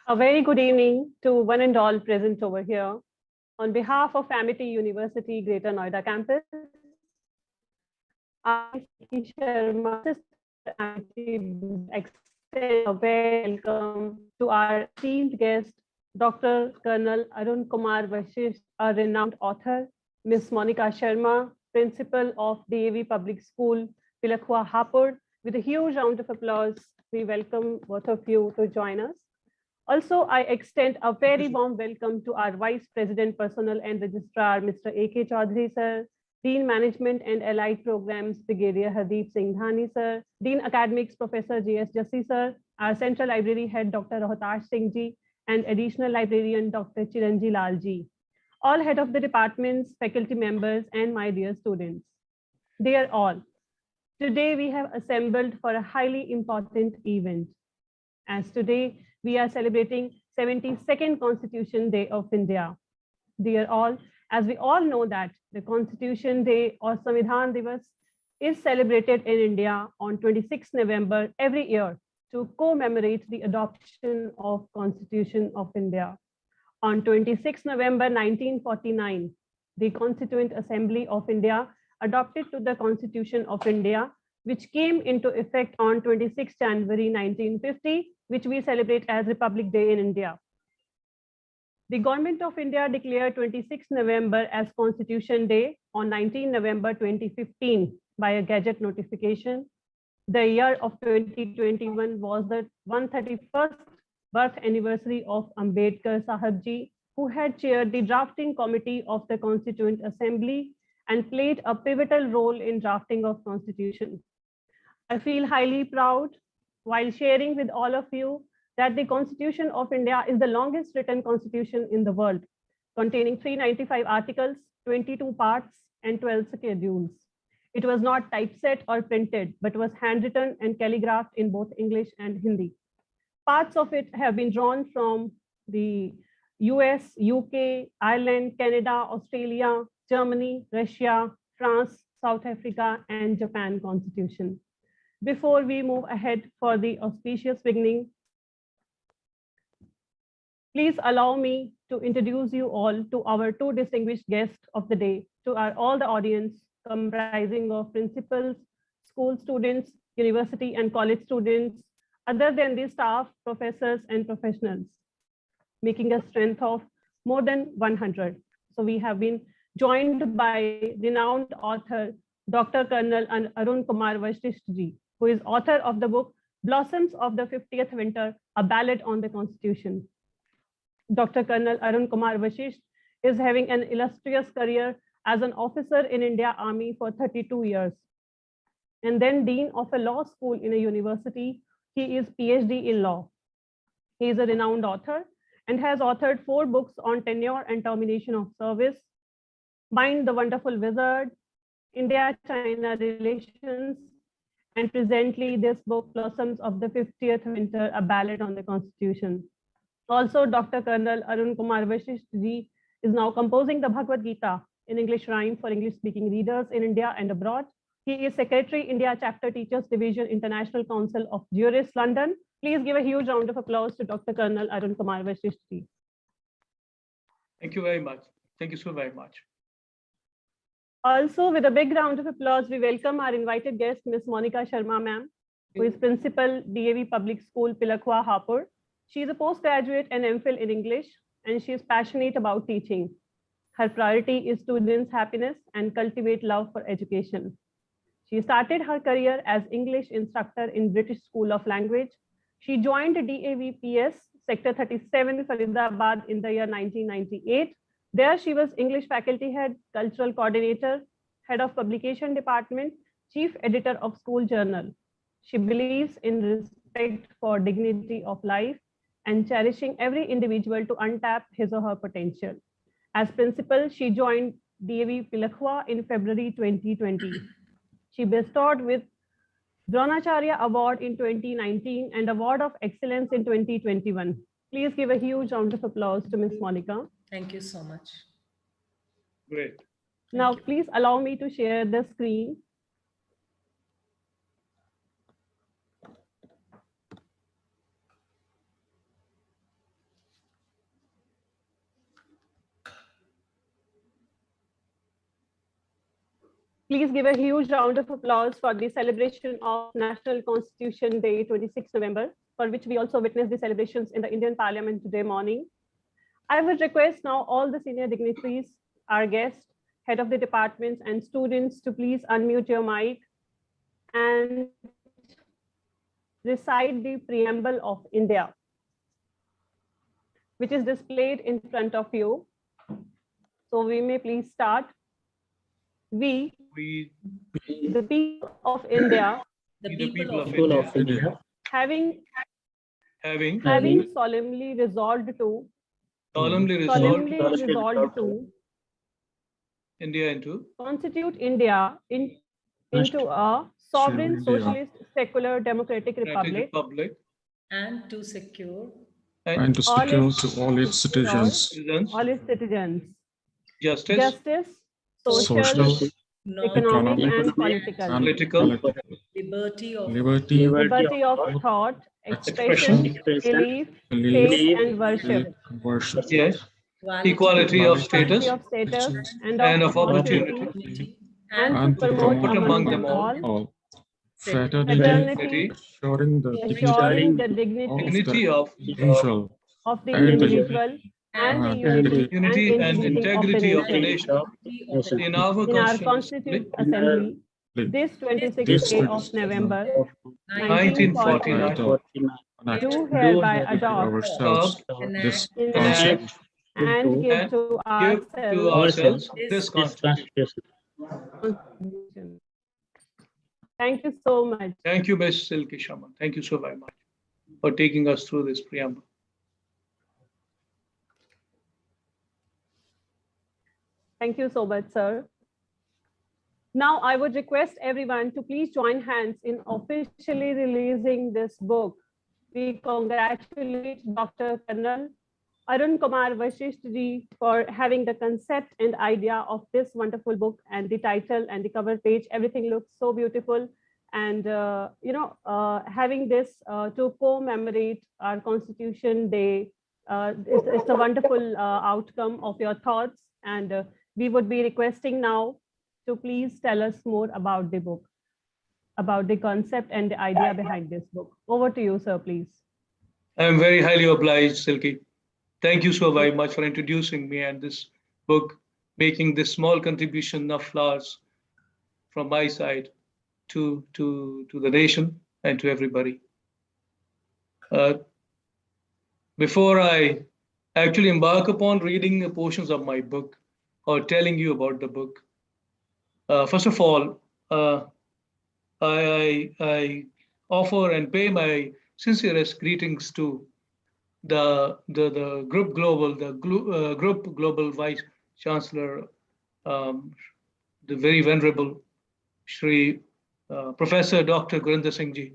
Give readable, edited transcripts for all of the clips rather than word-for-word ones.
A very good evening to one and all present over here. On behalf of Amity University, Greater Noida campus, I, Sharma, extend a welcome to our esteemed guest, Dr. Colonel Arun Kumar Vashishta, a renowned author, Ms. Monica Sharma, Principal of DAV Public School, Pilakhua, Hapur. With a huge round of applause, we welcome both of you to join us. Also, I extend a very warm welcome to our Vice President, Personnel and Registrar, Mr. A.K. Chaudhary, sir, Dean Management and Allied Programs, Brigadier Hardeep Singh Dhani, sir, Dean Academics, Professor J.S. Jassi, sir, our Central Library Head, Dr. Rohtash Singh ji, and Additional Librarian, Dr. Chiranji Lal ji, all head of the departments, faculty members, and my dear students. Dear all, today we have assembled for a highly important event. As today, we are celebrating 72nd Constitution Day of India. Dear all, as we all know that the Constitution Day or Samvidhan Divas is celebrated in India on 26 November every year to commemorate the adoption of Constitution of India. On 26 November 1949, the Constituent Assembly of India adopted to the Constitution of India, which came into effect on 26 January 1950, which we celebrate as Republic Day in India. The Government of India declared 26 November as Constitution Day on 19 November 2015 by a Gazette notification. The year of 2021 was the 131st birth anniversary of Ambedkar Sahab ji, who had chaired the drafting committee of the Constituent Assembly and played a pivotal role in drafting of Constitution. I feel highly proud while sharing with all of you that the Constitution of India is the longest written constitution in the world, containing 395 articles, 22 parts, and 12 schedules. It was not typeset or printed, but was handwritten and calligraphed in both English and Hindi. Parts of it have been drawn from the US, UK, Ireland, Canada, Australia, Germany, Russia, France, South Africa, and Japan Constitution. Before we move ahead for the auspicious beginning, please allow me to introduce you all to our two distinguished guests of the day, to all the audience comprising of principals, school students, university and college students, other than the staff, professors, and professionals, making a strength of more than 100. So we have been joined by renowned author, Dr. Colonel Arun Kumar Vashishta ji, who is author of the book Blossoms of the 50th Winter, a Ballad on the Constitution. Dr. Colonel Arun Kumar Vashishta is having an illustrious career as an officer in India Army for 32 years, and then Dean of a law school in a university. He is PhD in law. He is a renowned author and has authored 4 books on tenure and termination of service, Mind the Wonderful Wizard, India-China Relations, and presently this book, Blossoms of the 50th Winter, a Ballad on the Constitution. Also, Dr. Colonel Arun Kumar Vashishta ji is now composing the Bhagavad Gita in English rhyme for English-speaking readers in India and abroad. He is Secretary, India Chapter Teachers Division, International Council of Jurists, London. Please give a huge round of applause to Dr. Colonel Arun Kumar Vashishta ji. Thank you very much. Thank you so very much. Also, with a big round of applause, we welcome our invited guest, Ms. Monica Sharma, ma'am, who is Principal, DAV Public School, Pilakhua, Hapur. She is a postgraduate and MPhil in English, and she is passionate about teaching. Her priority is students' happiness and cultivate love for education. She started her career as English instructor in British School of Language. She joined DAVPS, Sector 37, Faridabad in the year 1998. There she was English faculty head, cultural coordinator, head of publication department, chief editor of school journal. She believes in respect for dignity of life and cherishing every individual to untap his or her potential. As principal, she joined DAV Pilakhua in February 2020. She bestowed with Dronacharya Award in 2019 and Award of Excellence in 2021. Please give a huge round of applause to Ms. Monica. Thank you so much. Great. Now, please allow me to share the screen. Please give a huge round of applause for the celebration of National Constitution Day, 26 November, for which we also witnessed the celebrations in the Indian Parliament today morning. I would request now all the senior dignitaries, our guests, head of the departments and students to please unmute your mic and recite the preamble of India, which is displayed in front of you. So we may please start. We, the people of India, the people of India, having solemnly resolved to India into constitute India into a sovereign socialist secular democratic republic and to secure to all its citizens justice, social, economic and political liberty of liberty of thought, expression, belief, faith and worship, yes, equality of status and of opportunity, opportunity and to promote among them all fraternity, assuring the dignity of of the individual and the unity and integrity of the nation. integrity In our in our Constitution Constituent Assembly, this 26th day of November 1949, do hereby adopt ourselves this enact and give to ourselves this Constitution. Thank you so much. Thank you, Ms. Silky Sharma. Thank you so very much for taking us through this preamble. Thank you so much, sir. Now, I would request everyone to please join hands in officially releasing this book. We congratulate Dr. Colonel Arun Kumar Vashishta for having the concept and idea of this wonderful book, and the title and the cover page. Everything looks so beautiful. And, having this to commemorate our Constitution Day, it's a wonderful outcome of your thoughts. And we would be requesting now to please tell us more about the book, about the concept and the idea behind this book. Over to you, sir, please. I am very highly obliged, Silky. Thank you so very much for introducing me and this book, making this small contribution of flowers from my side to the nation and to everybody. Before I actually embark upon reading portions of my book or telling you about the book, first of all, I offer and pay my sincerest greetings to the Group Global Vice Chancellor, the very venerable Shri Professor Dr. Gurinder Singh Ji,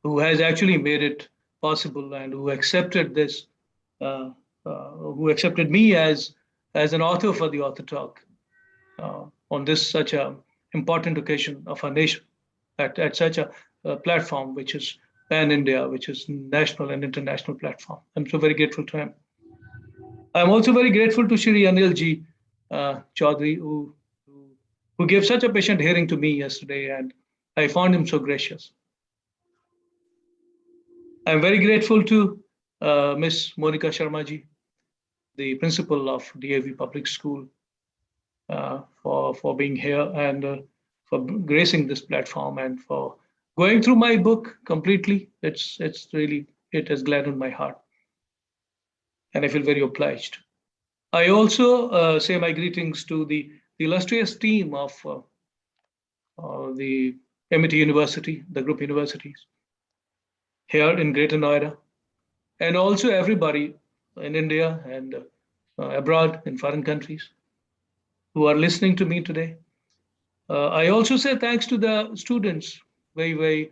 who has actually made it possible and who accepted this, who accepted me as an author for the Author Talk on this such a important occasion of our nation at such a platform which is pan-India, which is national and international platform. I'm so very grateful to him. I'm also very grateful to Shri Anil Ji Chaudhary, who gave such a patient hearing to me yesterday, and I found him so gracious. I'm very grateful to Ms. Monica Sharma Ji, the principal of DAV Public School, for being here and for gracing this platform and for going through my book completely. It's really, it has gladdened my heart, and I feel very obliged. I also say my greetings to the illustrious team of the Amrit University, the group universities here in Greater Noida, and also everybody in India and abroad in foreign countries who are listening to me today. I also say thanks to the students, very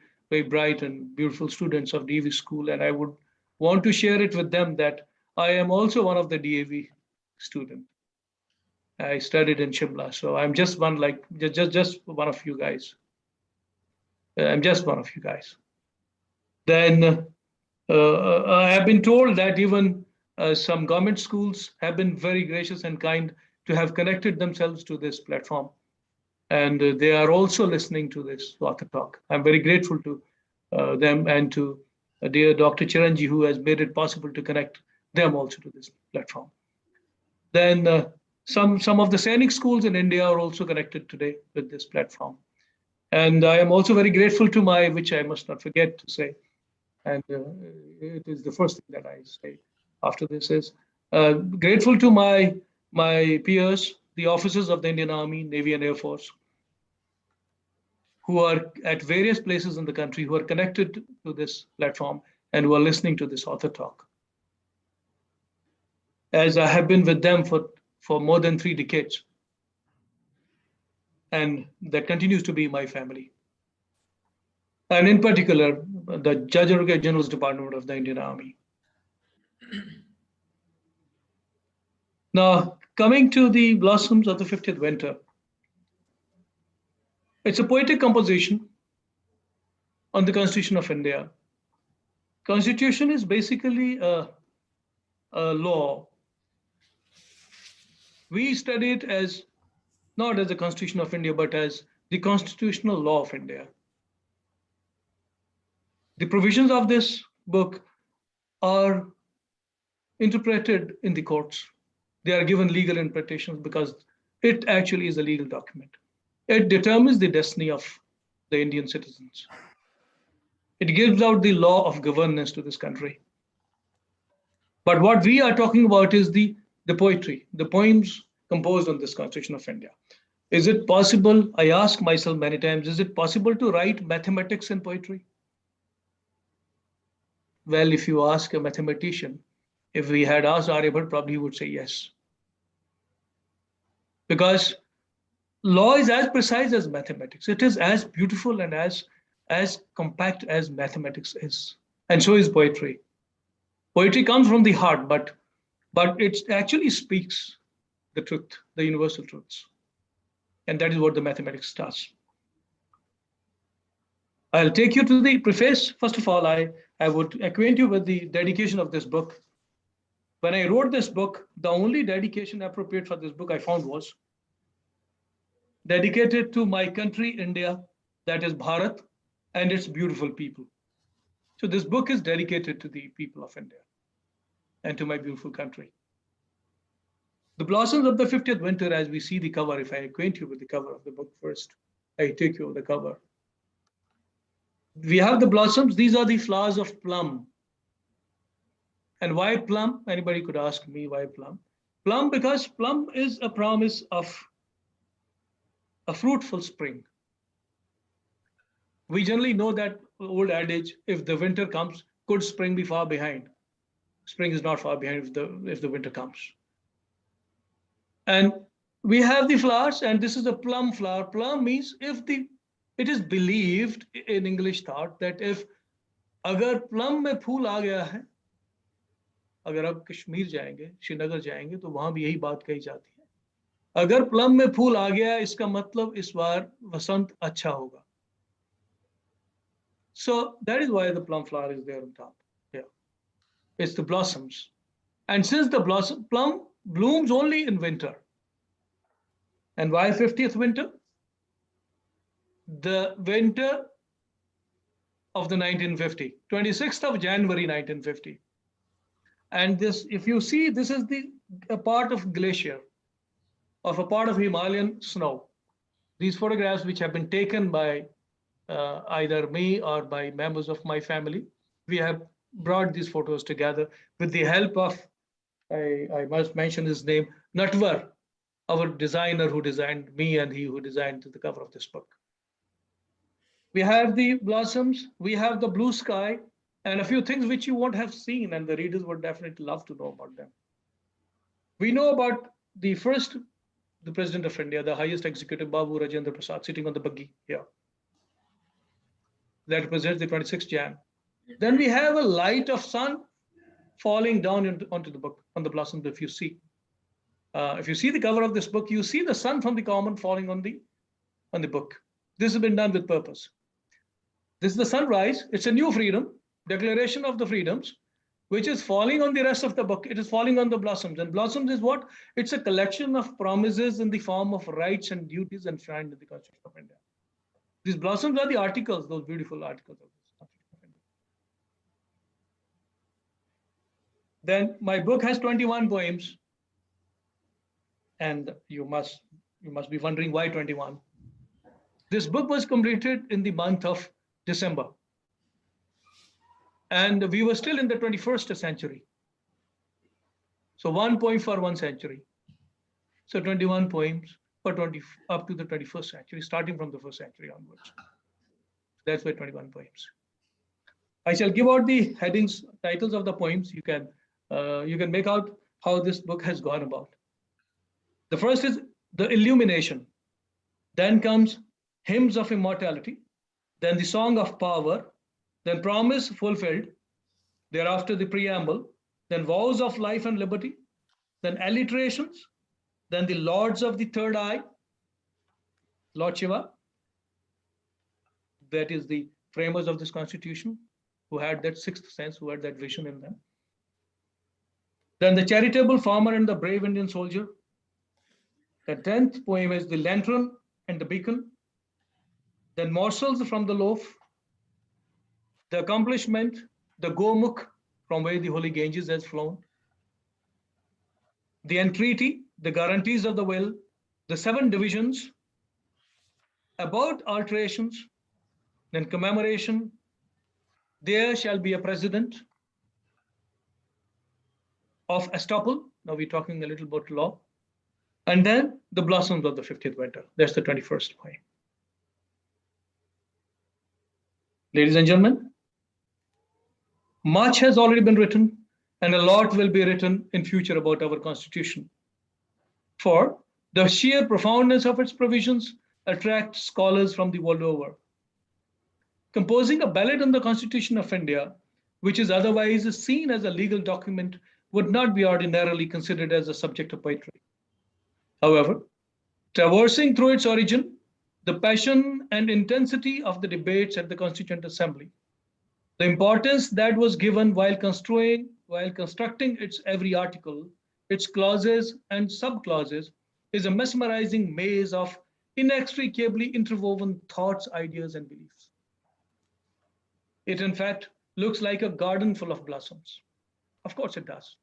bright and beautiful students of DAV school, and I would want to share it with them that I am also one of the DAV students. I studied in Shimla, so I'm just one, like just one of you guys. I'm just one of you guys. Then I have been told that even some government schools have been very gracious and kind to have connected themselves to this platform. and they are also listening to this author talk. I'm very grateful to them and to dear Dr. Chiranji, who has made it possible to connect them also to this platform. Then some of the Sainik schools in India are also connected today with this platform. And I am also very grateful to my, which I must not forget to say, and it is the first thing that I say after this is, grateful to my peers, the officers of the Indian Army, Navy and Air Force, who are at various places in the country, who are connected to this platform and who are listening to this author talk. As I have been with them for more than 3 decades, and that continues to be my family. And in particular, the Judge Advocate General's Department of the Indian Army. Now, coming to the Blossoms of the 50th Winter, it's a poetic composition on the Constitution of India. Constitution is basically a law. We study it as not as the Constitution of India, but as the constitutional law of India. The provisions of this book are interpreted in the courts. They are given legal interpretations because it actually is a legal document. It determines the destiny of the Indian citizens. It gives out the law of governance to this country. But what we are talking about is the poetry, the poems composed on this Constitution of India. Is it possible, I ask myself many times, is it possible to write mathematics in poetry? Well, if you ask a mathematician, if we had asked Aryabhat, probably he would say yes. Because law is as precise as mathematics. It is as beautiful and as compact as mathematics is. And so is poetry. Poetry comes from the heart, but it actually speaks the truth, the universal truths. And that is what the mathematics does. I'll take you to the preface. First of all, I would acquaint you with the dedication of this book. When I wrote this book, the only dedication appropriate for this book I found was dedicated to my country, India, that is Bharat, and its beautiful people. So this book is dedicated to the people of India and to my beautiful country. The Blossoms of the 50th Winter, as we see the cover, if I acquaint you with the cover of the book first, I take you over the cover. We have the blossoms. These are the flowers of plum. And why plum? Anybody could ask me why plum. Plum, because plum is a promise of a fruitful spring. We generally know that old adage, if the winter comes, could spring be far behind? Spring is not far behind if the winter comes. And we have the flowers, and this is a plum flower. Plum means it is believed in English thought that if agar plum में फूल आ गया है, अगर आप कश्मीर जाएंगे, श्रीनगर जाएंगे, तो वहां भी यही बात कही जाती है. अगर प्लम में फूल आ गया, इसका मतलब इस बार वसंत अच्छा होगा. So that is why the plum flower is there on top. Yeah, it's the blossoms, and since the plum blooms only in winter. And why 50th winter? The winter of the 1950, 26th of January 1950. And this, if you see, this is a part of glacier, of a part of Himalayan snow. These photographs, which have been taken by either me or by members of my family, we have brought these photos together with the help of, I must mention his name, Natwar, our designer who designed me, and he who designed the cover of this book. We have the blossoms, we have the blue sky, and a few things which you won't have seen, and the readers would definitely love to know about them. We know about the President of India, the highest executive, Babu Rajendra Prasad, sitting on the buggy here. That represents the 26th Jan. Then we have a light of sun falling down onto the book, on the blossoms, if you see. If you see the cover of this book, you see the sun from the common falling on the book. This has been done with purpose. This is the sunrise. It's a new freedom, declaration of the freedoms, which is falling on the rest of the book. It is falling on the blossoms. And blossoms is what? It's a collection of promises in the form of rights and duties enshrined in the Constitution of India. These blossoms are the articles, those beautiful articles of this Constitution of India. Then my book has 21 poems. And you must be wondering why 21. This book was completed in the month of December. And we were still in the 21st century. So 1 poem for 1 century. So 21 poems for up to the 21st century, starting from the 1st century onwards. That's why 21 poems. I shall give out the headings, titles of the poems. You can make out how this book has gone about. The first is the illumination. Then comes hymns of immortality. Then the song of power. Then promise fulfilled. Thereafter the preamble. Then vows of life and liberty. Then alliterations. Then the lords of the third eye. Lord Shiva. That is the framers of this constitution, who had that sixth sense, who had that vision in them. Then the charitable farmer and the brave Indian soldier. The 10th poem is the lantern and the beacon. Then morsels from the loaf. The accomplishment, the Gomukh, from where the holy Ganges has flown. The entreaty, the guarantees of the will, the 7 divisions, about alterations, then commemoration, there shall be a president of estoppel. Now we're talking a little about law. And then the blossoms of the 50th winter. That's the 21st poem. Ladies and gentlemen, much has already been written and a lot will be written in future about our constitution. For the sheer profoundness of its provisions attracts scholars from the world over. Composing a ballad on the Constitution of India, which is otherwise seen as a legal document, would not be ordinarily considered as a subject of poetry. However, traversing through its origin, the passion and intensity of the debates at the Constituent Assembly, the importance that was given while constructing its every article, its clauses and subclauses, is a mesmerizing maze of inextricably interwoven thoughts, ideas, and beliefs. It, in fact, looks like a garden full of blossoms. Of course it does.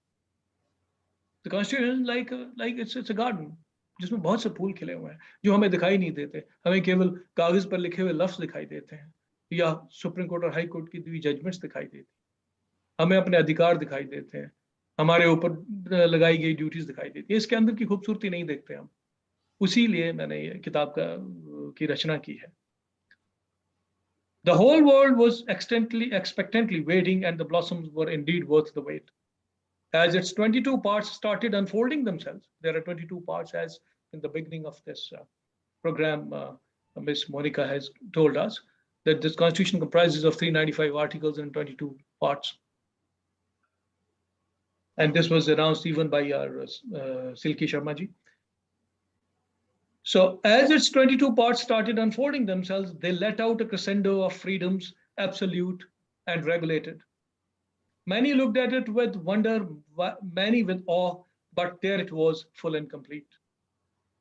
The Constitution is like it's a garden, जिसमें बहुत से फूल खिले हुए हैं जो हमें दिखाई नहीं देते, हमें केवल कागज पर लिखे हुए लफ्ज दिखाई देते हैं या सुप्रीम कोर्ट और हाई कोर्ट की दी जजमेंट्स दिखाई देती हैं, हमें अपने अधिकार दिखाई देते हैं, हमारे ऊपर लगाई गई ड्यूटीज दिखाई देती है, इसके अंदर की खूबसूरती नहीं देखते हम. उसी लिए मैंने ये किताब की रचना की है. The whole world was expectantly waiting, and the blossoms were indeed worth the wait. As its 22 parts started unfolding themselves, there are 22 parts, as in the beginning of this program, Ms. Monica has told us, that this constitution comprises of 395 articles and 22 parts. And this was announced even by our Silki Sharma ji. So as its 22 parts started unfolding themselves, they let out a crescendo of freedoms, absolute and regulated. Many looked at it with wonder, many with awe, but there it was, full and complete.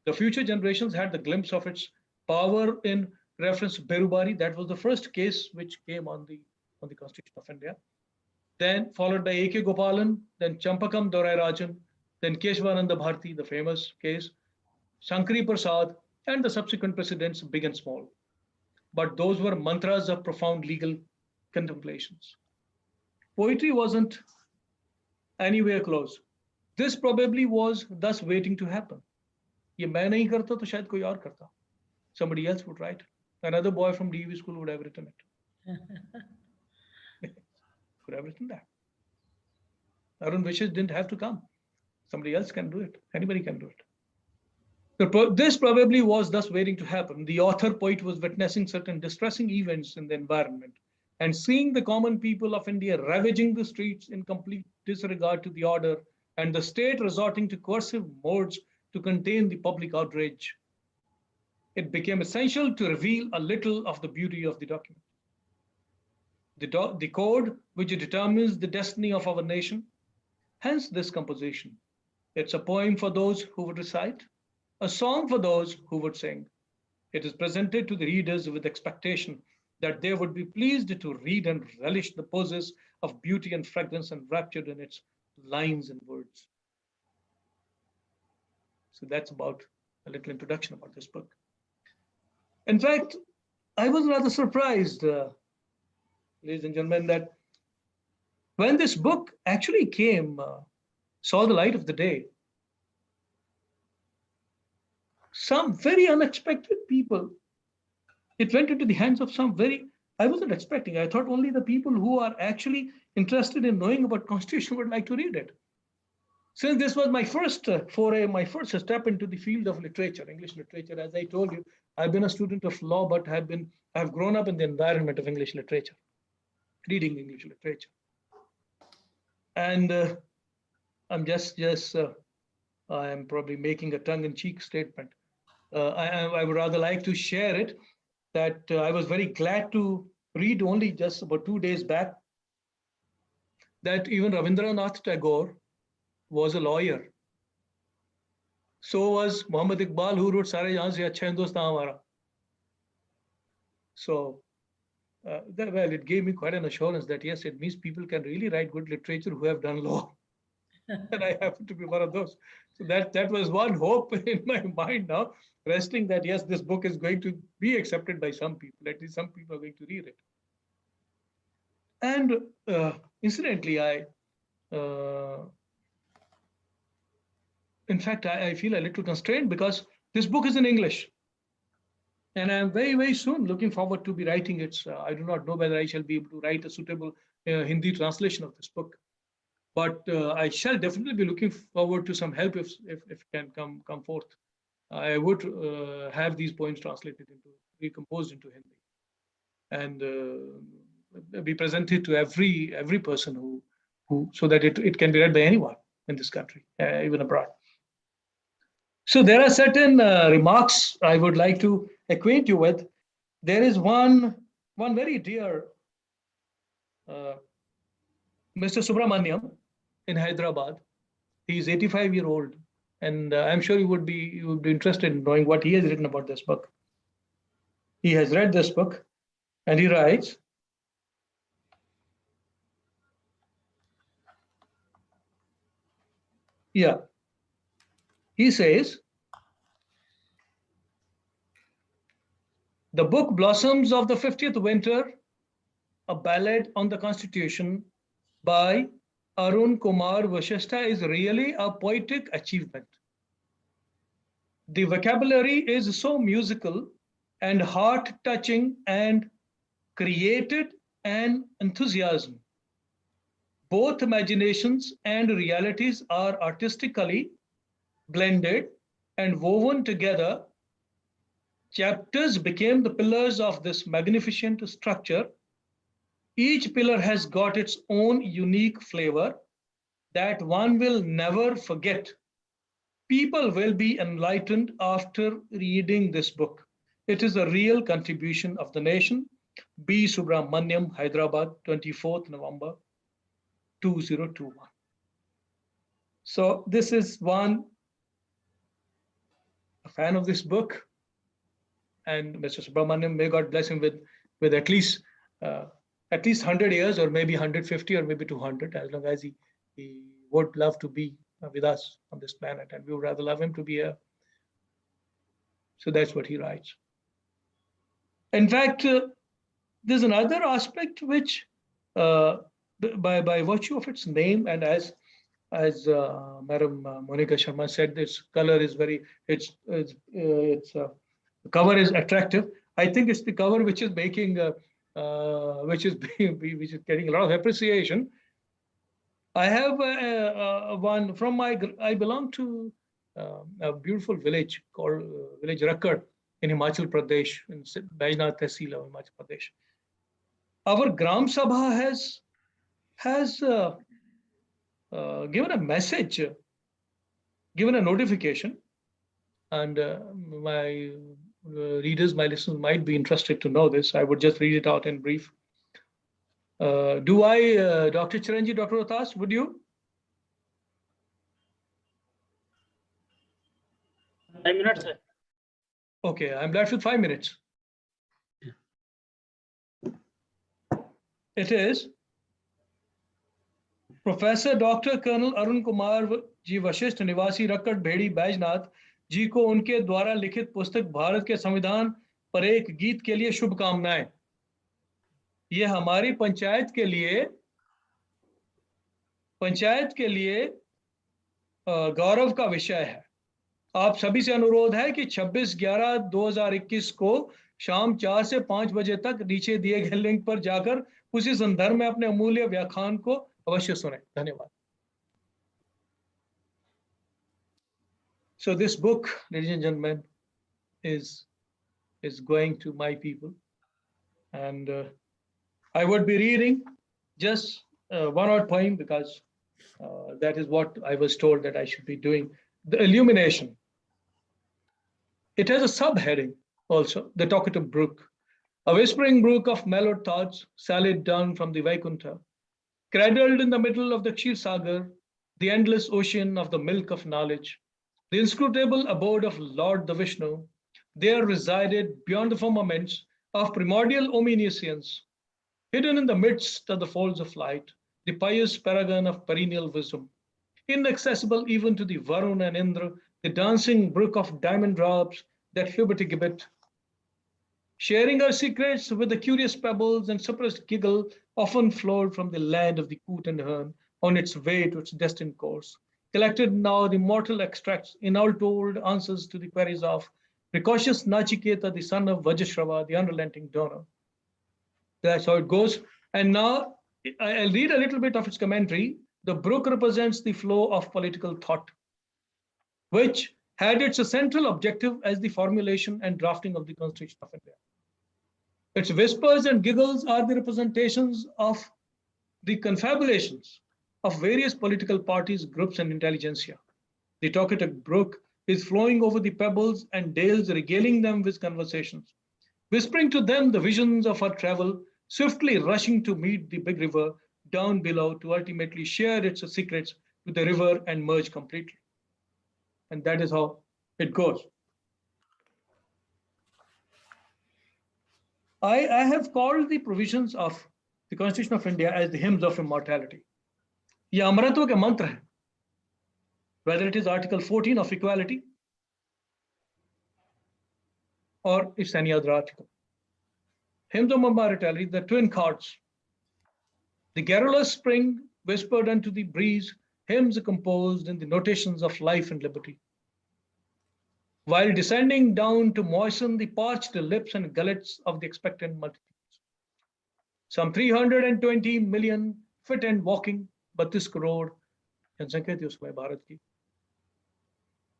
The future generations had the glimpse of its power in reference to Berubari. That was the first case which came on the Constitution of India. Then followed by A.K. Gopalan, then Champakam Dorai Rajan, then Keshwananda Bharti, the famous case, Shankari Prasad, and the subsequent precedents, big and small. But those were mantras of profound legal contemplations. Poetry wasn't anywhere close. This probably was thus waiting to happen. ये मैं नहीं करता तो शायद कोई और करता. Somebody else would write. Another boy from DV school would have written it. Could have written that. Arun wishes didn't have to come. Somebody else can do it. Anybody can do it. This probably was thus waiting to happen. The author poet was witnessing certain distressing events in the environment and seeing the common people of India ravaging the streets in complete disregard to the order and the state resorting to coercive modes to contain the public outrage. It became essential to reveal a little of the beauty of the document. the code which determines the destiny of our nation. Hence this composition. It's a poem for those who would recite, a song for those who would sing. It is presented to the readers with expectation that they would be pleased to read and relish the poses of beauty and fragrance enraptured in its lines and words. So that's about a little introduction about this book. In fact, I was rather surprised, ladies and gentlemen, that when this book actually came, saw the light of the day, some very unexpected people, it went into the hands of some I wasn't expecting. I thought only the people who are actually interested in knowing about Constitution would like to read it. Since this was my first foray, my first step into the field of literature, English literature, as I told you, I've been a student of law, but I've grown up in the environment of English literature, reading English literature. And I'm probably making a tongue-in-cheek statement. I would rather like to share it that I was very glad to read only just about 2 days back that even Rabindranath Tagore was a lawyer. So was Muhammad Iqbal, who wrote Sare Jahan Se Achha Hindustan Hamara. So, well, it gave me quite an assurance that yes, it means people can really write good literature who have done law. And I happen to be one of those. So that was one hope in my mind now, resting that yes, this book is going to be accepted by some people. At least some people are going to read it. And incidentally, in fact, I feel a little constrained because this book is in English. And I'm very, very soon looking forward to be writing it. I do not know whether I shall be able to write a suitable Hindi translation of this book. But I shall definitely be looking forward to some help if it can come forth. I would have these poems recomposed into Hindi, and be presented to every person who so that it can be read by anyone in this country, even abroad. So there are certain remarks I would like to acquaint you with. There is one very dear Mr. Subramaniam in Hyderabad. He is 85-year-old, and I'm sure you would be interested in knowing what he has written about this book. He has read this book, and he writes, yeah, he says, the book Blossoms of the 50th Winter, a ballad on the Constitution by Arun Kumar Vashishta is really a poetic achievement. The vocabulary is so musical and heart-touching and created an enthusiasm. Both imaginations and realities are artistically blended and woven together. Chapters became the pillars of this magnificent structure. Each pillar has got its own unique flavor that one will never forget. People will be enlightened after reading this book. It is a real contribution of the nation. B. Subramaniam, Hyderabad, 24th November, 2021. So this is a fan of this book. And Mr. Subramaniam, may God bless him with at least 100 years, or maybe 150, or maybe 200, as long as he would love to be with us on this planet, and we would rather love him to be here. So that's what he writes. In fact, there's another aspect which, by virtue of its name, and as Madam Monica Sharma said, its color is the cover is attractive. I think it's the cover which is making, which is getting a lot of appreciation. I have one from I belong to a beautiful village called village Rakkad in Himachal Pradesh, in Baijnath Tehsil of Himachal Pradesh. Our Gram Sabha has given a message, given a notification, and my readers, my listeners might be interested to know this. I would just read it out in brief. Dr. Chiranji, Dr. Otas, would you? 5 minutes, sir. Okay, I'm left with 5 minutes. It is professor doctor colonel Arun Kumar ji Vashishth निवासी रक्कड़ भेड़ी बैजनाथ जी को उनके द्वारा लिखित पुस्तक भारत के संविधान पर एक गीत के लिए शुभकामनाएं। ये हमारी पंचायत के लिए गौरव का विषय है। आप सभी से अनुरोध है कि 26/11/2021 को शाम 4 से 5 बजे तक नीचे दिए गए लिंक पर जाकर उसी संदर्भ में अपने अमूल्य व्याख्यान को अवश्य सुनें। धन्यवाद। So this book, ladies and gentlemen, is going to my people, and I would be reading just one odd poem because that is what I was told that I should be doing. The Illumination. It has a subheading also, the talkative brook, a whispering brook of mellowed thoughts, sallied down from the Vaikuntha, cradled in the middle of the Kshir Sagar, the endless ocean of the milk of knowledge, the inscrutable abode of Lord the Vishnu. There resided beyond the firmaments of primordial omniscience, hidden in the midst of the folds of light, the pious paragon of perennial wisdom, inaccessible even to the Varun and Indra, the dancing brook of diamond drops that Hubert sharing her secrets with the curious pebbles and suppressed giggle often flowed from the land of the coot and hern on its way to its destined course. Collected now the mortal extracts in all told answers to the queries of precocious Nachiketa, the son of Vajrashrava, the unrelenting donor. That's how it goes. And now I'll read a little bit of its commentary. The brook represents the flow of political thought, which had its central objective as the formulation and drafting of the Constitution of India. Its whispers and giggles are the representations of the confabulations of various political parties, groups, and intelligentsia. The talkative brook is flowing over the pebbles and dales, regaling them with conversations, whispering to them the visions of her travel, swiftly rushing to meet the big river down below to ultimately share its secrets with the river and merge completely. And that is how it goes. I have called the provisions of the Constitution of India as the hymns of immortality. ये अमरत्व के मंत्र हैं, whether it is Article 14 of equality or it's any other article. Hymns of immortality, the twin chords. The garrulous spring whispered unto the breeze, hymns composed in the notations of life and liberty, while descending down to moisten the parched lips and gullets of the expectant multitudes. Some 320 million fit and walking, 32 crore जनसंख्या थी उसमें भारत की,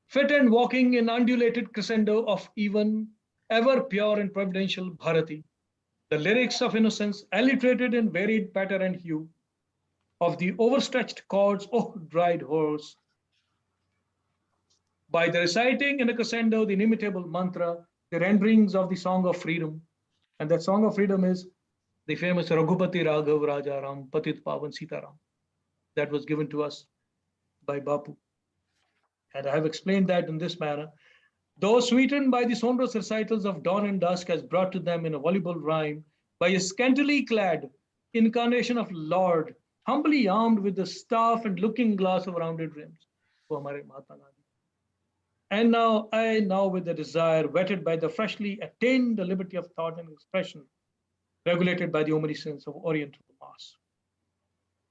fit and walking in undulated crescendo of even ever pure and providential Bharati, the lyrics of innocence alliterated in varied pattern and hue, of the overstretched chords, oh dried horse, by the reciting in a crescendo the inimitable mantra, the renderings of the Song of Freedom. And that Song of Freedom is the famous Raghupati Raghav Raja Ram Patit Pavan Sitaram that was given to us by Bapu. And I have explained that in this manner. Though sweetened by the sonorous recitals of dawn and dusk as brought to them in a voluble rhyme by a scantily clad incarnation of Lord, humbly armed with the staff and looking glass of rounded rims. And now with the desire whetted by the freshly attained the liberty of thought and expression, regulated by the omniscience of Oriental mass.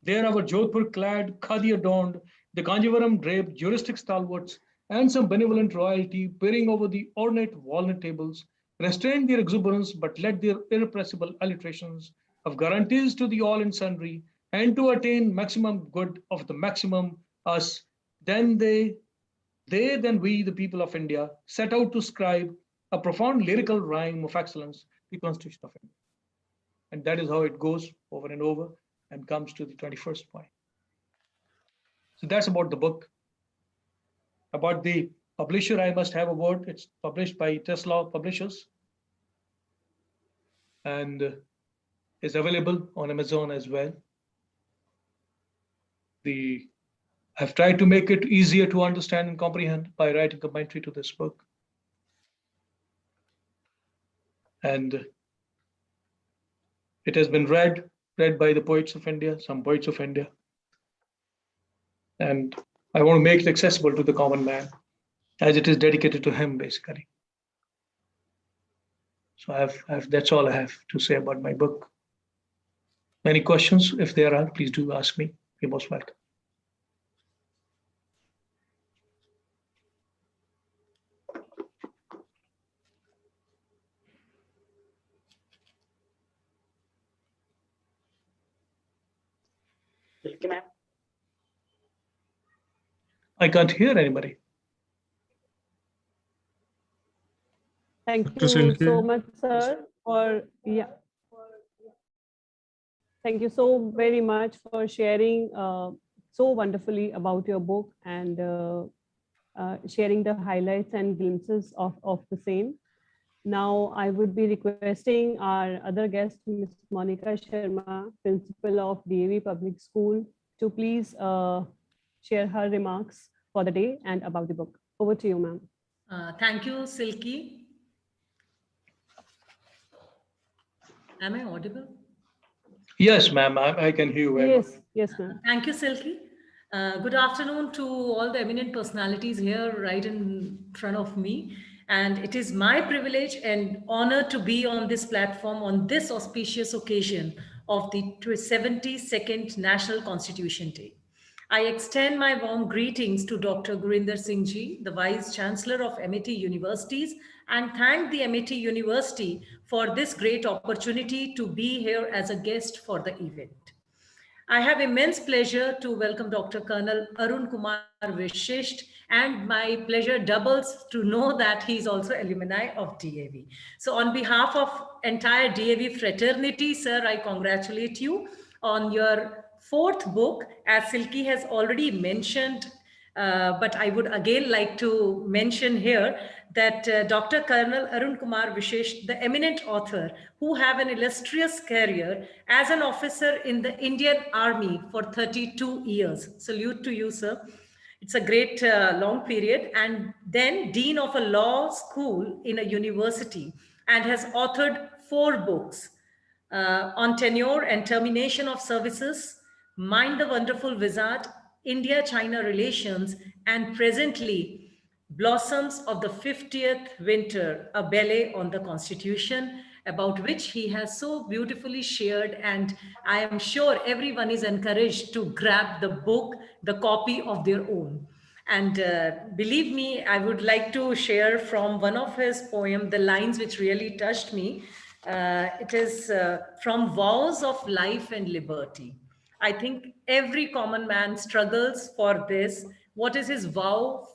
There our Jodhpur clad, khadi adorned, the Kanjivaram draped, juristic stalwarts, and some benevolent royalty peering over the ornate walnut tables, restrained their exuberance, but led their irrepressible alliterations of guarantees to the all and sundry, and to attain maximum good of the maximum us, then then we, the people of India, set out to scribe a profound lyrical rhyme of excellence, the Constitution of India. And that is how it goes over and over and comes to the 21st point. So that's about the book. About the publisher, I must have a word. It's published by Tesla Publishers. And is available on Amazon as well. I've tried to make it easier to understand and comprehend by writing commentary to this book. And it has been read by the poets of India, some poets of India. And I want to make it accessible to the common man, as it is dedicated to him, basically. So that's all I have to say about my book. Any questions? If there are, please do ask me. You're most welcome. I can't hear anybody. Thank Dr. you Silke? so much, sir, Thank you so very much for sharing so wonderfully about your book and sharing the highlights and glimpses of the same. Now, I would be requesting our other guest, Ms. Monica Sharma, Principal of DAV Public School, to please share her remarks for the day and about the book. Over to you, ma'am. Thank you, Silky. Am I audible? Yes, ma'am, I can hear you very well. Yes, ma'am. Thank you, Silky. Good afternoon to all the eminent personalities here right in front of me. And it is my privilege and honor to be on this platform on this auspicious occasion of the 72nd National Constitution Day. I extend my warm greetings to Dr. Gurinder Singh Ji, the Vice Chancellor of MIT Universities, and thank the MIT University for this great opportunity to be here as a guest for the event. I have immense pleasure to welcome Dr. Colonel Arun Kumar Vashishta, and my pleasure doubles to know that he is also alumni of DAV. So on behalf of entire DAV fraternity, sir, I congratulate you on your fourth book, as Silky has already mentioned, but I would again like to mention here that Dr. Colonel Arun Kumar Vishesh, the eminent author who have an illustrious career as an officer in the Indian Army for 32 years. Salute to you, sir. It's a great long period. And then Dean of a law school in a university, and has authored 4 books on tenure and termination of services, Mind the Wonderful Wizard, India-China Relations, and presently Blossoms of the 50th Winter, a ballet on the Constitution, about which he has so beautifully shared. And I am sure everyone is encouraged to grab the book, the copy of their own. And believe me, I would like to share from one of his poems, the lines which really touched me. It is from Vows of Life and Liberty. I think every common man struggles for this. What is his vow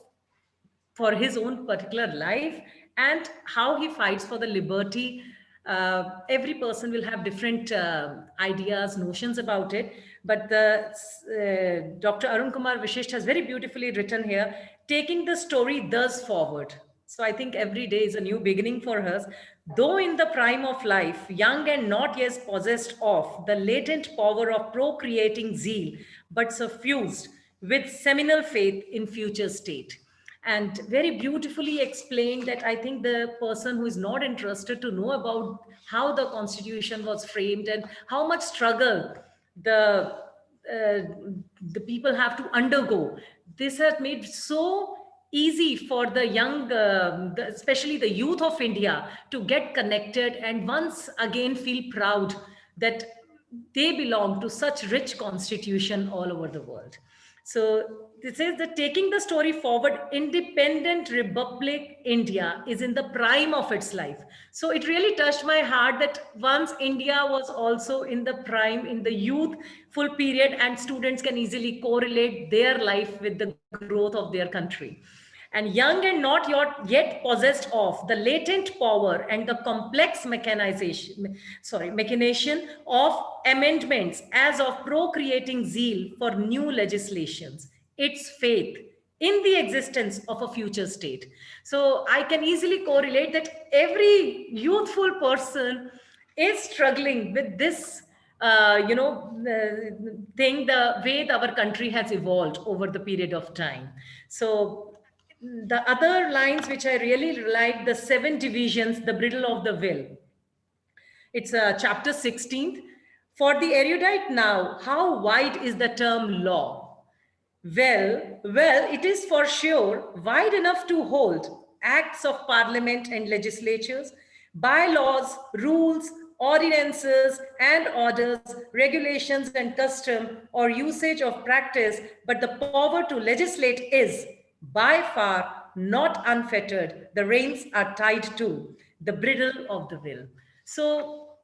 for his own particular life and how he fights for the liberty? Every person will have different ideas, notions about it. But Dr. Arun Kumar Vishisht has very beautifully written here, taking the story thus forward. So I think every day is a new beginning for us. Though in the prime of life, young and not yet possessed of the latent power of procreating zeal, but suffused with seminal faith in future state. And very beautifully explained that I think the person who is not interested to know about how the constitution was framed and how much struggle the people have to undergo, this has made so easy for the young, especially the youth of India, to get connected and once again feel proud that they belong to such rich constitution all over the world. So this is that taking the story forward, independent republic India is in the prime of its life. So it really touched my heart that once India was also in the prime, in the youthful period, and students can easily correlate their life with the growth of their country. And young and not yet possessed of the latent power and the complex machination of amendments as of procreating zeal for new legislations, its faith in the existence of a future state. So I can easily correlate that every youthful person is struggling with this, thing, the way our country has evolved over the period of time. So the other lines which I really like, the seven divisions, the bridle of the will. It's chapter 16th. For the erudite now, how wide is the term law? Well, it is for sure wide enough to hold acts of parliament and legislatures, bylaws, rules, ordinances and orders, regulations and custom or usage of practice, but the power to legislate is by far not unfettered. The reins are tied to the bridle of the will. So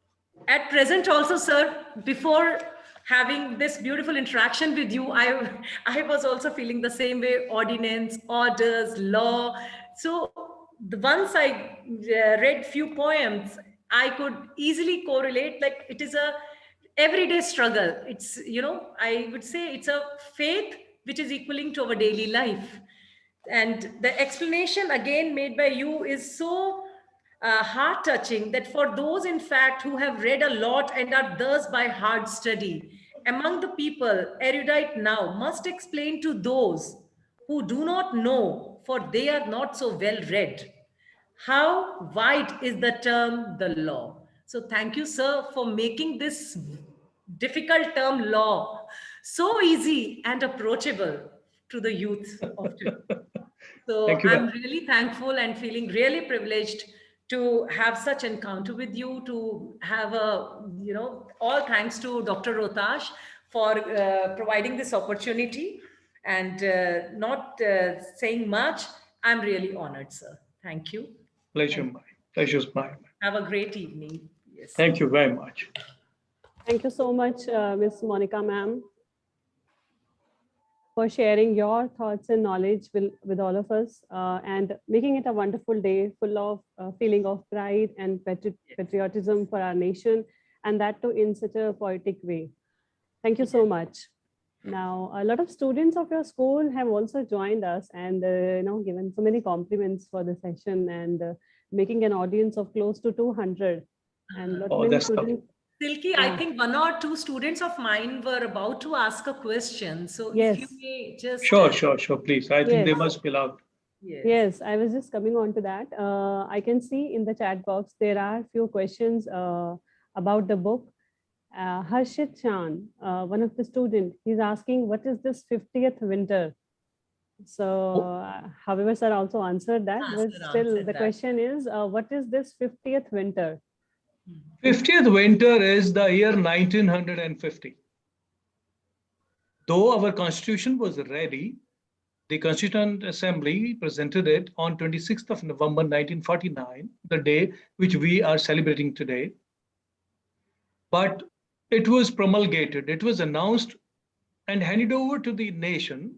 at present also, sir, before having this beautiful interaction with you, I was also feeling the same way: ordinance, orders, law. So once I read few poems, I could easily correlate, like it is a everyday struggle. It's, I would say it's a faith which is equaling to our daily life. And the explanation again made by you is so heart touching, that for those, in fact, who have read a lot and are thus by hard study, among the people, erudite now must explain to those who do not know, for they are not so well read, how wide is the term the law. So thank you, sir, for making this difficult term law so easy and approachable to the youth of today. So Thank you, I'm ma'am. really thankful and feeling really privileged to have such encounter with you, to have all thanks to Dr. Rotash for providing this opportunity, and not saying much. I'm really honored, sir. Thank you. Pleasure mine. Pleasure's mine. Have a great evening. Yes. Thank you very much. Thank you so much, Ms. Monica, ma'am, for sharing your thoughts and knowledge with all of us, and making it a wonderful day full of feeling of pride and patriotism for our nation, and that too in such a poetic way. Thank you so much. Now, a lot of students of your school have also joined us and given so many compliments for the session, and making an audience of close to 200. And many students. Silky, I think one or two students of mine were about to ask a question. So yes. If you may just... Sure, please. I think they must be loud. Yes, I was just coming on to that. I can see in the chat box, there are few questions about the book. Harshit Chan, one of the students, he's asking, what is this 50th winter? So, however, sir also answered that, but still the question is, what is this 50th winter? 50th winter is the year 1950. Though our constitution was ready, the Constituent Assembly presented it on 26th of November 1949, the day which we are celebrating today. But it was promulgated, it was announced and handed over to the nation,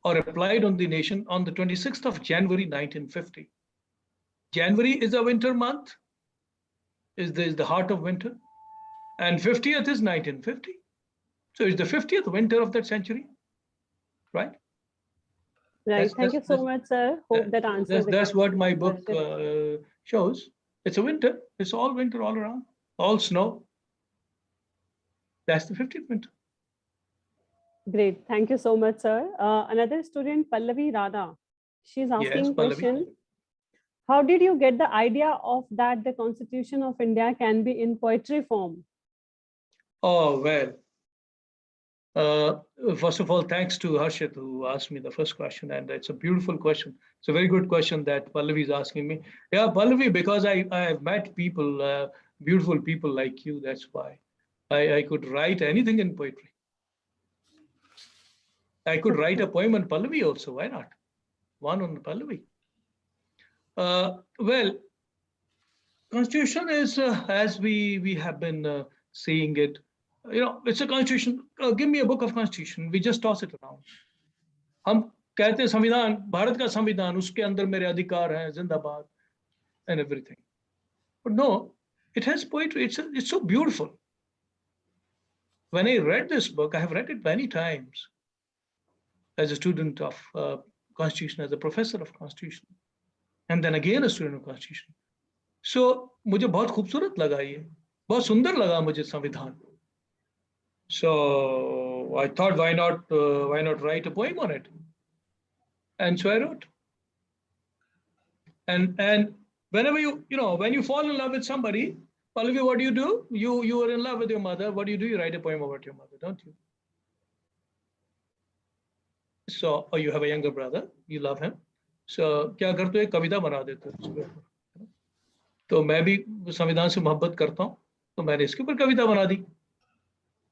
or applied on the nation, on the 26th of January 1950. January is a winter month, is the heart of winter, and 50th is 1950. So it's the 50th winter of that century, right? Right. Thank you so much, sir. Hope that answers. That's what my book shows. It's a winter. It's all winter all around, all snow. That's the 50th winter. Great. Thank you so much, sir. Another student, Pallavi Radha, she's asking question. How did you get the idea of that the Constitution of India can be in poetry form? Oh, well. First of all, thanks to Harshit who asked me the first question, and it's a beautiful question. It's a very good question that Pallavi is asking me. Yeah, Pallavi, because I have met people, beautiful people like you, that's why. I could write anything in poetry. I could write a poem on Pallavi also, why not? One on Pallavi. Well, Constitution is, as we have been seeing it, it's a constitution. Give me a book of constitution. We just toss it around. हम कहते हैं संविधान, भारत का संविधान, उसके अंदर मेरे अधिकार हैं, जिंदाबाद, and everything. But no, it has poetry. It's so beautiful. When I read this book, I have read it many times as a student of constitution, as a professor of constitution, and then again a student of constitution. So मुझे बहुत खूबसूरत लगा ये. बहुत सुंदर लगा मुझे संविधान. So I thought, why not write a poem on it? And so I wrote. And whenever when you fall in love with somebody, Pallavi, what do? You are in love with your mother. What do? You write a poem about your mother, don't you? So, or you have a younger brother, you love him. So क्या करते हो, एक कविता बना देते हो उसके ऊपर. तो मैं भी संविधान से मोहब्बत करता हूँ, तो मैंने इसके ऊपर कविता बना दी,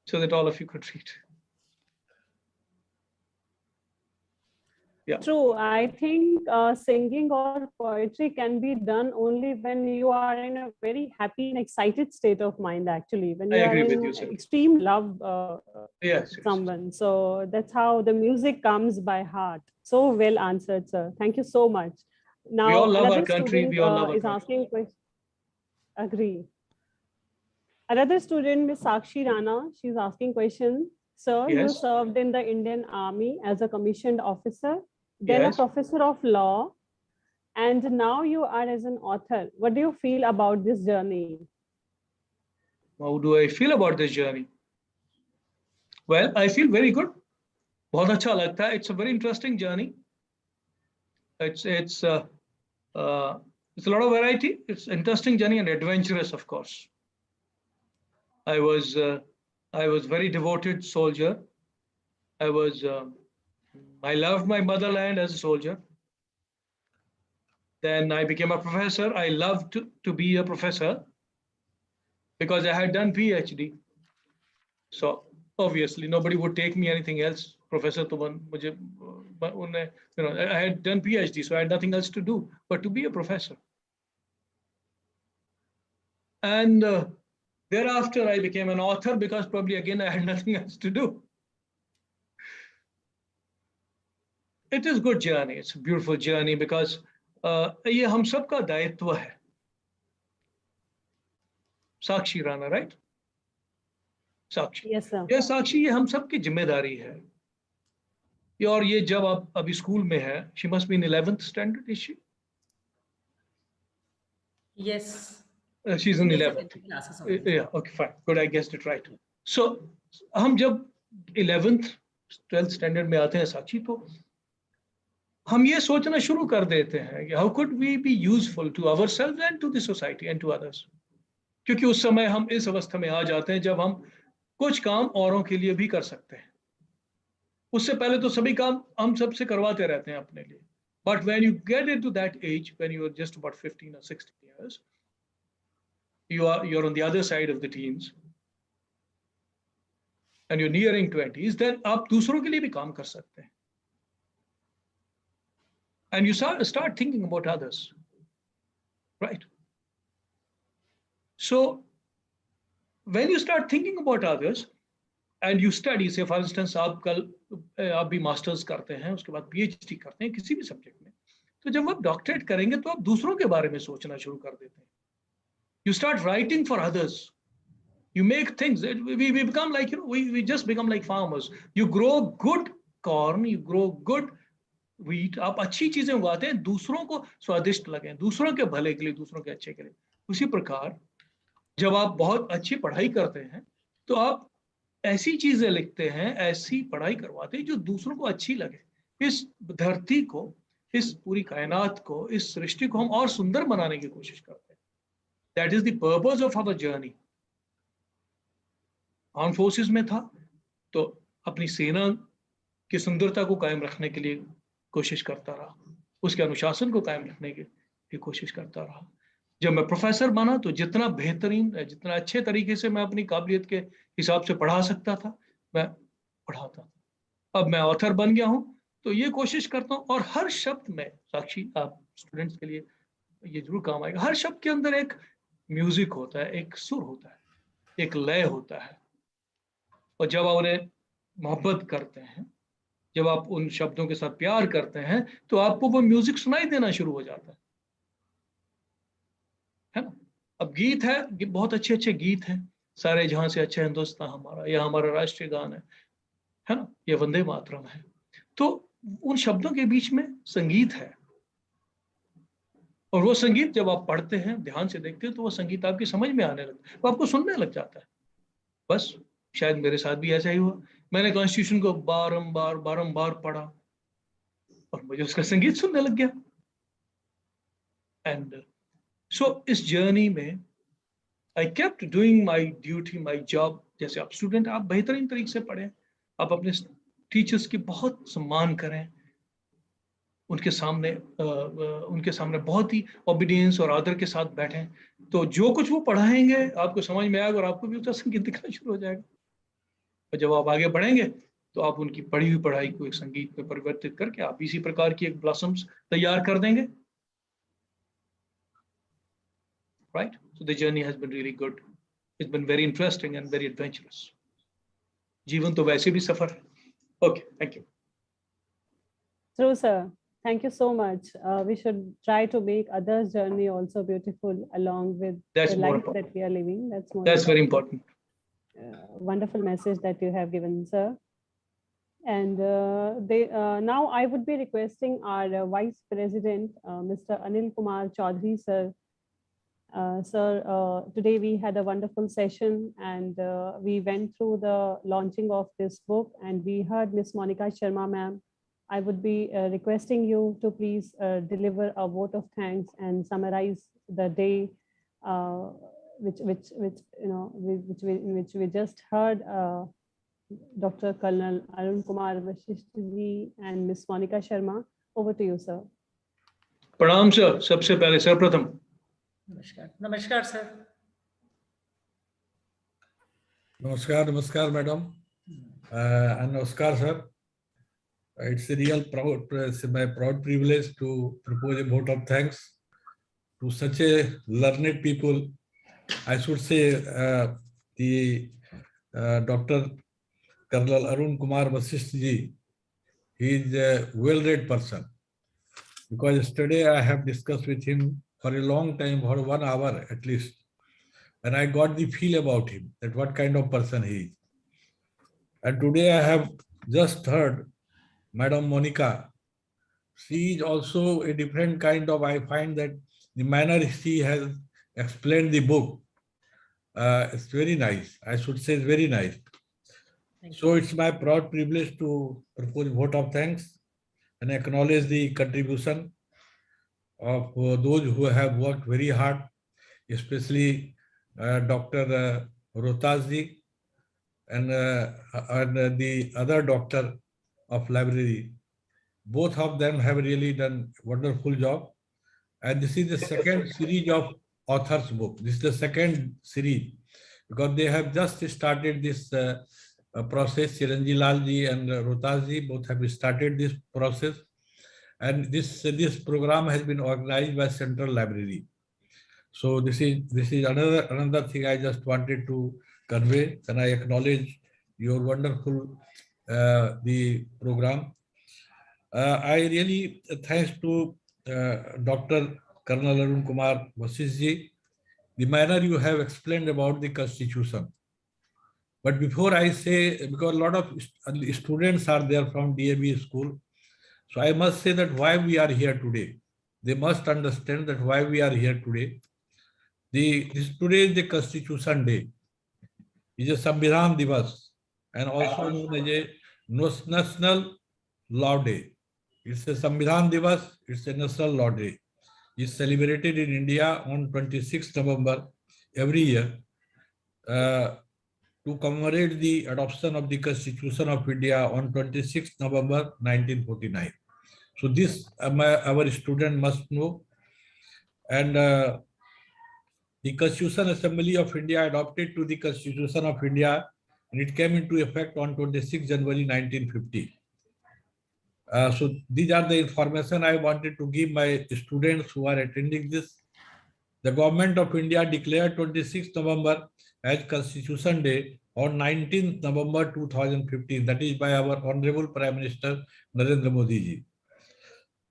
so that all of you could read. Yeah. True. I think singing or poetry can be done only when you are in a very happy and excited state of mind, actually, when you I are agree with in you, sir. extreme love Yes. someone. So that's how the music comes by heart. So well answered, sir. Thank you so much. Now, We all love our another country. student We all love our is country. asking question. Agree. Another student, Ms. Sakshi Rana, she's asking question. Sir, you Yes. served in the Indian Army as a commissioned officer, then Yes. a professor of law, and now you are as an author. What do you feel about this journey? How do I feel about this journey? Well, I feel very good. बहुत अच्छा लगता है. It's a very interesting journey. It's a lot of variety. It's interesting journey and adventurous, of course. I was very devoted soldier. I loved my motherland as a soldier. Then I became a professor. I loved to be a professor because I had done PhD. So obviously nobody would take me anything else. Professor to mujhe, I had done PhD, so I had nothing else to do but to be a professor. And thereafter I became an author because probably again I had nothing else to do. It is a good journey. It's a beautiful journey because ये हम सबका दायित्व है. साक्षी Rana, right? साक्षी. Yes, sir. ये साक्षी, ये हम सबकी जिम्मेदारी है. और ये जब आप अभी स्कूल में है, she must be in 11th standard, is she? Yes. She's in 11th. Classes. Yeah, okay, fine. Good, I guessed it right. So हम जब 11th, 12th standard में आते हैं साक्षी, तो हम ये सोचना शुरू कर देते हैं कि how could we be useful to ourselves and to the society and to others. क्योंकि उस समय हम इस अवस्था में आ जाते हैं जब हम कुछ काम औरों के लिए भी कर सकते हैं. उससे पहले तो सभी काम हम सबसे करवाते रहते हैं अपने लिए. But when you get into that age, when you are just about 15 or 16 years, you're on the other side of the teens, and you're nearing 20s, then आप दूसरों के लिए भी काम कर सकते हैं. And you start thinking about others, right? So when you start thinking about others and you study, say for instance आप भी मास्टर्स करते हैं, उसके बाद PhD करते हैं किसी भी सब्जेक्ट में, तो जब आप डॉक्टरेट करेंगे तो आप दूसरों के बारे में सोचना शुरू कर देते हैं. You start writing for others. You make things. We become like, we just become like farmers. You grow good corn, you grow good wheat. आप अच्छी चीजें उगाते हैं, दूसरों को स्वादिष्ट लगे, दूसरों के भले के लिए, दूसरों के अच्छे के लिए. उसी प्रकार जब आप बहुत अच्छी पढ़ाई करते हैं तो आप ऐसी चीजें लिखते हैं, ऐसी पढ़ाई करवाते हैं जो दूसरों को अच्छी लगे. इस धरती को, इस पूरी कायनात को, इस सृष्टि को हम और सुंदर बनाने की कोशिश करते हैं. That is the purpose of our journey. Arm forces में था तो अपनी सेना की सुंदरता को कायम रखने के लिए कोशिश करता रहा, उसके अनुशासन को कायम रखने की भी कोशिश करता रहा. जब मैं प्रोफेसर बना तो जितना बेहतरीन, जितना अच्छे तरीके से मैं अपनी काबिलियत के हिसाब से पढ़ा सकता था, मैं पढ़ाता था. अब मैं ऑथर बन गया हूं तो ये कोशिश करता हूं, और हर शब्द में, साक्षी आप स्टूडेंट्स के लिए ये जरूर काम आएगा, हर शब्द के अंदर एक म्यूजिक होता है, एक सुर होता है, एक लय होता है. और जब आप उन्हें मोहब्बत करते हैं, जब आप उन शब्दों के साथ प्यार करते हैं, तो आपको वो म्यूजिक सुनाई देना शुरू हो जाता है ना. अब गीत है, बहुत अच्छे अच्छे गीत हैं, सारे जहां से अच्छा हिंदुस्तान हमारा, यह हमारा राष्ट्रीय गान है ना, ये वंदे मातरम है. तो उन शब्दों के बीच में संगीत है, और वो संगीत जब आप पढ़ते हैं, ध्यान से देखते हैं, तो वो संगीत आपकी समझ में आने लगता है, वो आपको सुनने लग जाता है। बस शायद मेरे साथ भी ऐसा ही हुआ। मैंने कॉन्स्टिट्यूशन को बारंबार बारंबार पढ़ा और मुझे उसका संगीत सुनने लग गया। एंड सो इस जर्नी में I kept doing my duty, my job. जैसे आप स्टूडेंट, आप बेहतरीन तरीके से पढ़ें, आप अपने टीचर्स की बहुत सम्मान करें, उनके सामने बहुत ही ओबीडियंस और आदर के साथ बैठें, तो जो कुछ वो पढ़ाएंगे आपको समझ में आएगा और आपको भी उसका संगीत दिखना शुरू हो जाएगा। और जब आप आगे बढ़ेंगे तो आप उनकी पढ़ी हुई पढ़ाई को एक संगीत में परिवर्तित करके आप इसी प्रकार की एक ब्लॉसम्स तैयार कर देंगे। Right? So the journey has been really good. It's been very interesting and very adventurous. जीवन तो वैसे भी सफर है। Okay, thank you. True, sir. Thank you so much. We should try to make others' journey also beautiful along with That's the more life important. that we are living. That's very important. Wonderful message that you have given, sir. And now I would be requesting our Vice President, Mr. Anil Kumar Chaudhary, sir. Sir, today we had a wonderful session and we went through the launching of this book and we heard Miss Monica Sharma ma'am. I would be requesting you to please deliver a vote of thanks and summarize the day in which we just heard Dr. Colonel Arun Kumar Vashishta ji and Miss Monica Sharma. Over to you, sir. प्रणाम sir, सबसे पहले सर्वप्रथम नमस्कार। नमस्कार sir. Namaskar, madam. And Namaskar, sir. It's a real my proud privilege to propose a vote of thanks to such a learned people. I should say the Dr. Colonel Arun Kumar Vashishta ji. He is a well-read person. Because yesterday I have discussed with him for a long time, for 1 hour at least. And I got the feel about him, that what kind of person he is. And today I have just heard Madam Monica. She is also a different kind of, I find that the manner she has explained the book, it's very nice. I should say it's very nice. So it's my proud privilege to propose a vote of thanks and acknowledge the contribution of those who have worked very hard, especially Dr. Rohtasji and the other doctor of library. Both of them have really done a wonderful job. And this is the second series of author's book. This is the second series because they have just started this process. Chiranji Lalji and Rohtasji both have started this process. And this program has been organized by Central Library. So this is another thing I just wanted to convey, and I acknowledge your wonderful the program. I really thanks to Dr. Colonel Arun Kumar Vashishta ji, the manner you have explained about the Constitution. But before I say, because a lot of students are there from DAB school, so I must say that why we are here today. They must understand that why we are here today. Today is the Constitution Day. It's a Samvidhan Divas and also known as a National Law Day. It's a Samvidhan Divas, it's a National Law Day. It's celebrated in India on 26th November every year to commemorate the adoption of the Constitution of India on 26th November 1949. So this our student must know. And the Constitution Assembly of India adopted to the Constitution of India and it came into effect on 26 January 1950. So these are the information I wanted to give my students who are attending this. The Government of India declared 26th November as Constitution Day on 19th November 2015. That is by our Honorable Prime Minister Narendra Modi ji.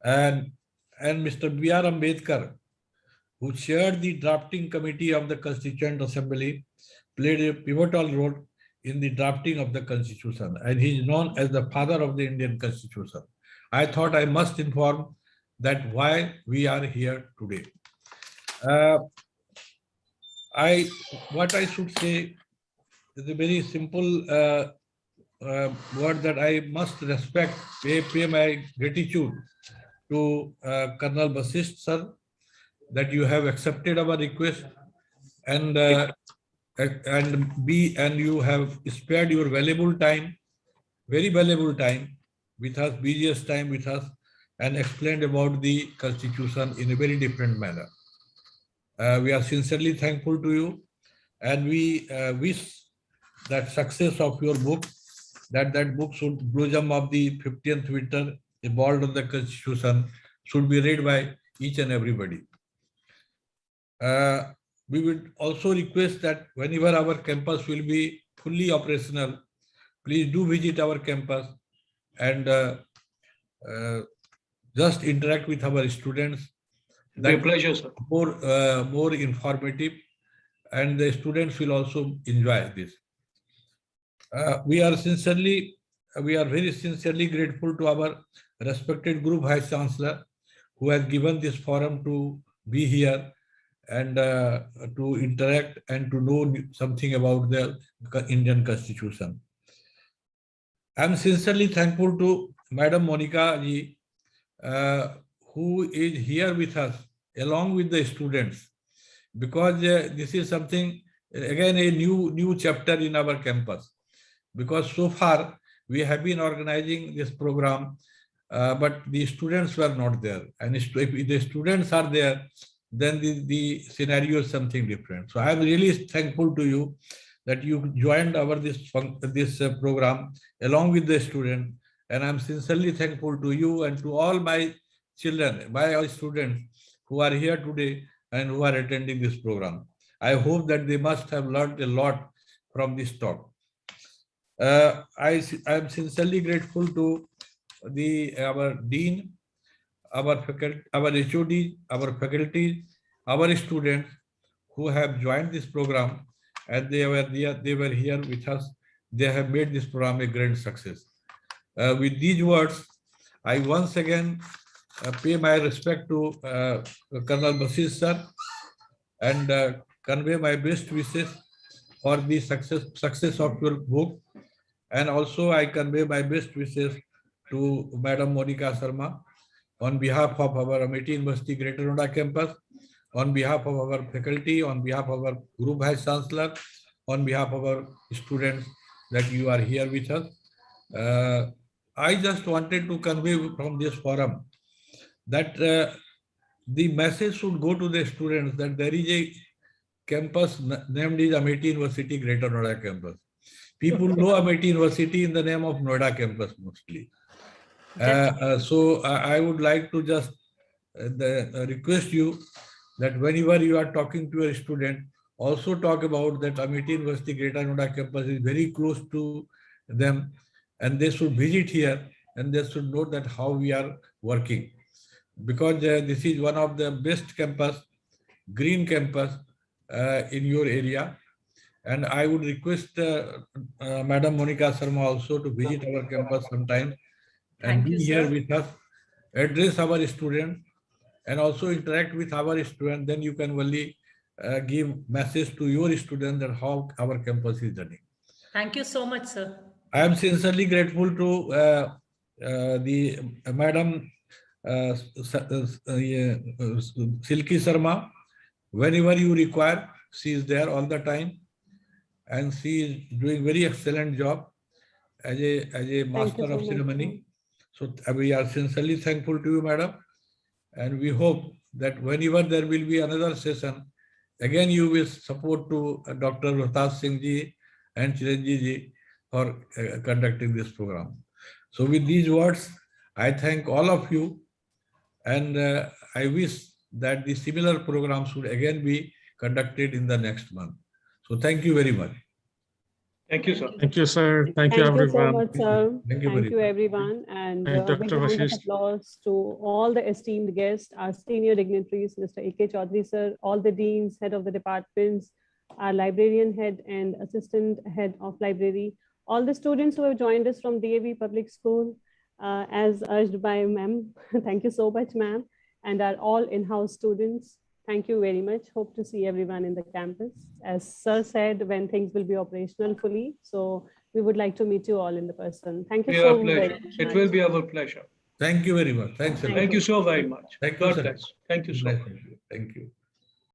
And Mr. B.R. Ambedkar, who chaired the drafting committee of the Constituent Assembly, played a pivotal role in the drafting of the Constitution, and he is known as the father of the Indian Constitution. I thought I must inform that why we are here today. What I should say is a very simple word that I must respect, pay my gratitude to Colonel Vashishta sir, that you have accepted our request and you have spared your valuable time, very valuable time with us, busiest time with us, and explained about the Constitution in a very different manner. We are sincerely thankful to you, and we wish that success of your book, that book should blossom of the 50th winter, a Ballad of the Constitution, should be read by each and everybody. We would also request that whenever our campus will be fully operational, please do visit our campus and just interact with our students. That pleasure, sir. More informative, and the students will also enjoy this. We are very sincerely grateful to our respected Group Vice Chancellor, who has given this forum to be here and to interact and to know something about the Indian Constitution. I am sincerely thankful to Madam Monica ji, who is here with us along with the students, because this is something, again, a new chapter in our campus. Because so far we have been organizing this program, but the students were not there. And if the students are there, then the scenario is something different. So I am really thankful to you that you joined this program along with the student. And I'm sincerely thankful to you and to all my children, my students who are here today and who are attending this program. I hope that they must have learned a lot from this talk. I am sincerely grateful to our dean, our faculty, our HOD, our faculty, our students who have joined this program, and they were here with us. They have made this program a grand success. With these words, I once again pay my respect to Colonel Vashishta sir and convey my best wishes for the success of your book. And also I convey my best wishes to Madam Monica Sharma on behalf of our Amrit University Greater Noida campus, on behalf of our faculty, on behalf of our Group Vice Chancellor, on behalf of our students, that you are here with us. I just wanted to convey from this forum that the message should go to the students that there is a campus named is Amrit University Greater Noida campus. People know Amrit University in the name of Noida campus mostly. So I would like to just request you that whenever you are talking to a student, also talk about that Amrit University Greater Noida campus is very close to them, and they should visit here and they should know that how we are working, because this is one of the best campus, green campus in your area. And I would request Madam Monica Sharma also to visit our campus sometime and be here with us, address our students, and also interact with our students. Then you can only give message to your students that how our campus is running. Thank you so much, sir. I am sincerely grateful to the Madam Silky Sharma. Whenever you require, she is there all the time, and she is doing very excellent job as a master of ceremony. So we are sincerely thankful to you, madam, and we hope that whenever there will be another session, again you will support to Dr. Rohtas Singh ji and Chiranjeev ji for conducting this program. So with these words, I thank all of you, and I wish that the similar program should again be conducted in the next month. So thank you very much. Thank you, sir. Thank you, sir. Thank you, everyone. So much, sir. Thank you, everyone. And Thank big Dr. round of Vashishta. applause to all the esteemed guests, our senior dignitaries, Mr. A.K. Chaudhary, sir, all the deans, head of the departments, our librarian head and assistant head of library, all the students who have joined us from DAV Public School, as urged by ma'am. Thank you so much, ma'am, and our all in-house students. Thank you very much. Hope to see everyone in the campus. As sir said, when things will be operational fully, so we would like to meet you all in the person. Thank you Be so our pleasure. much. It will be our pleasure. Thank you very much. Thanks a lot. Thank you so very much. Thank you, God sir. bless. Thank you so much. Thank you.